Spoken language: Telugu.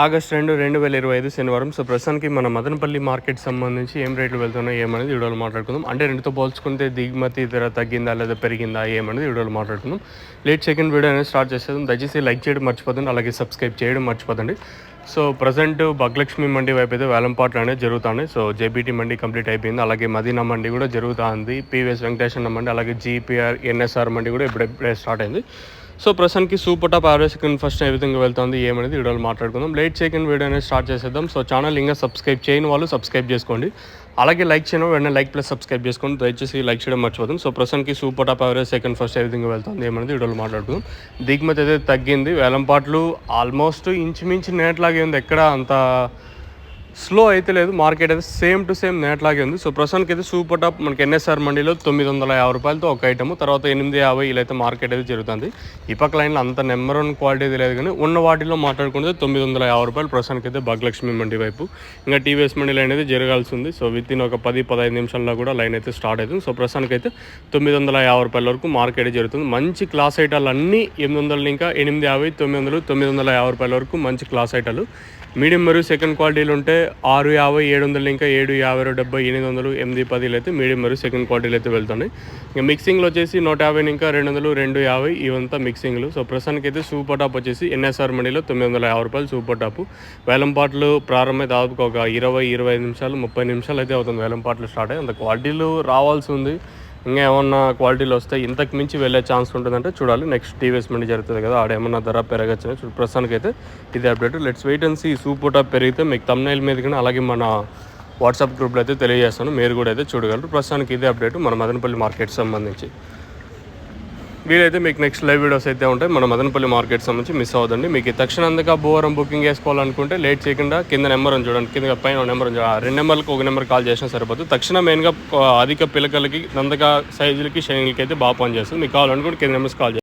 ఆగస్ట్ 2, 2025 శనివారం. సో ప్రస్తుతానికి మన మదనపల్లి మార్కెట్ సంబంధించి ఏం రేట్లు వెళ్తున్నాయి ఏమనేది వీడియోలో మాట్లాడుకుందాం. అంటే రెండుతో పోల్చుకుంటే దిగుమతి ధర తగ్గిందా లేదా పెరిగిందా ఏమనేది వీడియోలో మాట్లాడుకుందాం. సెకండ్ వీడియో అనేది స్టార్ట్ చేసేద్దాం. దయచేసి లైక్ చేయడం మర్చిపోదండి, అలాగే సబ్స్క్రైబ్ చేయడం మర్చిపోదండి. సో ప్రజెంట్ భగలక్ష్మి మండి వైపు అయితే వేలంపాట్లు అనేది జరుగుతున్నాయి. సో జేబీటీ మండి కంప్లీట్ అయిపోయింది, అలాగే మదీనా మండి కూడా జరుగుతుంది, పివిఎస్ వెంకటేశ్వర మండి, అలాగే జీపీఆర్ ఎన్ఎస్ఆర్ మండి కూడా ఇప్పుడే స్టార్ట్ అయింది. సో ప్రస్తుతానికి super top average second first ఏ విధంగా వెళ్తుంది ఏమనేది వీడియోలో మాట్లాడుకుందాం. సెకండ్ వీడియో అనేది స్టార్ట్ చేసేద్దాం. సో ఛానల్ ఇంకా సబ్స్క్రైబ్ చేయని వాళ్ళు సబ్స్క్రైబ్ చేసుకోండి, అలాగే లైక్ చేయడం వెంటనే లైక్ ప్లస్ సబ్స్క్రైబ్ చేసుకోండి. దయచేసి లైక్ చేయడం మర్చిపోతాం. సో ప్రస్తుతానికి super top average second first ఏ విధంగా వెళ్తుంది ఏమనేది వీడియోలో మాట్లాడుకుందాం. దిగుమతి అయితే తగ్గింది, వేలంపాట్లు ఆల్మోస్ట్ ఇంచుమించు నేట్లాగే ఉంది, ఎక్కడ అంత స్లో అయితే లేదు. మార్కెట్ అయితే సేమ్ టు సేమ్ నేట్లాగే ఉంది. సో ప్రస్తుతానికి అయితే సూపర్ టాప్ మనకి ఎన్ఎస్ఆర్ మండీలో 950 రూపాయలతో ఒక ఐటమ్, తర్వాత 850 ఇలా అయితే మార్కెట్ అయితే జరుగుతుంది. ఈ పక్క లైన్లో అంత నెంబర్ 1 క్వాలిటీ అయితే లేదు, కానీ ఉన్న వాటిలో మాట్లాడుకుంటే 950 రూపాయలు ప్రస్తుతానికి అయితే భగలక్ష్మి మండి వైపు. ఇంకా టీవీఎస్ మండీ లైన్ అయితే జరగాల్సి ఉంది. సో విత్ ఇన్ ఒక 10-15 నిమిషాల్లో కూడా లైన్ అయితే స్టార్ట్ అవుతుంది. సో ప్రస్తుతానికి అయితే 950 రూపాయల వరకు మార్కెట్ జరుగుతుంది. మంచి క్లాస్ ఐటాలు అన్నీ 800 ఇంకా 850, 900, 950 రూపాయల వరకు మంచి క్లాస్ ఐటాలు. మీడియం మరియు సెకండ్ క్వాలిటీలు ఉంటే 650, 700 ఇంకా 750, 70, 800, 810 అయితే మీడియం మరియు సెకండ్ క్వాలిటీలు అయితే వెళ్తున్నాయి. ఇంకా మిక్సింగ్లో వచ్చేసి 150 ఇంకా 200, 250 ఇవంతా మిక్సింగ్లు. సో ప్రస్తుతానికి అయితే సూపర్ టాప్ వచ్చేసి ఎన్ఎస్ఆర్ మండీలో 950 రూపాయలు సూపర్ టాప్. వేలంపాట్లు ప్రారంభమై దాదాపు ఒక 20-25 నిమిషాలు 30 నిమిషాలు అయితే అవుతుంది వేలంపాట్లు స్టార్ట్ అయ్యి. అంత క్వాలిటీలు రావాల్సి ఉంది, ఇంకా ఏమన్నా క్వాలిటీలు వస్తే ఇంతకు మించి వెళ్ళే ఛాన్స్ ఉంటుందంటే చూడాలి. నెక్స్ట్ టీవీఎస్ మండి జరుగుతుంది కదా, ఆడేమన్నా ధర పెరగచ్చు. ప్రస్తుతానికి అయితే ఇది update. Let's wait and see. Super top పెరిగితే మీకు థంబ్నెయిల్ మీద కానీ అలాగే మన వాట్సాప్ గ్రూప్లో అయితే తెలియజేస్తాను, మీరు కూడా అయితే చూడగలరు. ప్రస్తుతానికి ఇదే అప్డేట్ మన మదనపల్లి మార్కెట్ సంబంధించి. వీలైతే మీకు నెక్స్ట్ లైవ్ వీడియోస్ అయితే ఉంటాయి మన మదనపల్లి మార్కెట్ సంబంధించి, మిస్ అవ్వదండి. మీకు తక్షణంగా భూవరం బుకింగ్ చేసుకోవాలనుకుంటే లేట్ చేయకుండా కింద నెంబర్ అని చూడండి, కింద పైన నెంబర్ 2 నెంబర్లకు ఒక నెంబర్ కాల్ చేసినా సరిపోతుంది. తక్షణ మెయిన్గా అధిక పిల్లకలకి నందక సైజులకి షైనింగ్లకి అయితే బాగా పనిచేస్తుంది. మీకు కావాలనుకుంటే కింద నెంబర్స్ కాల్ చేయండి.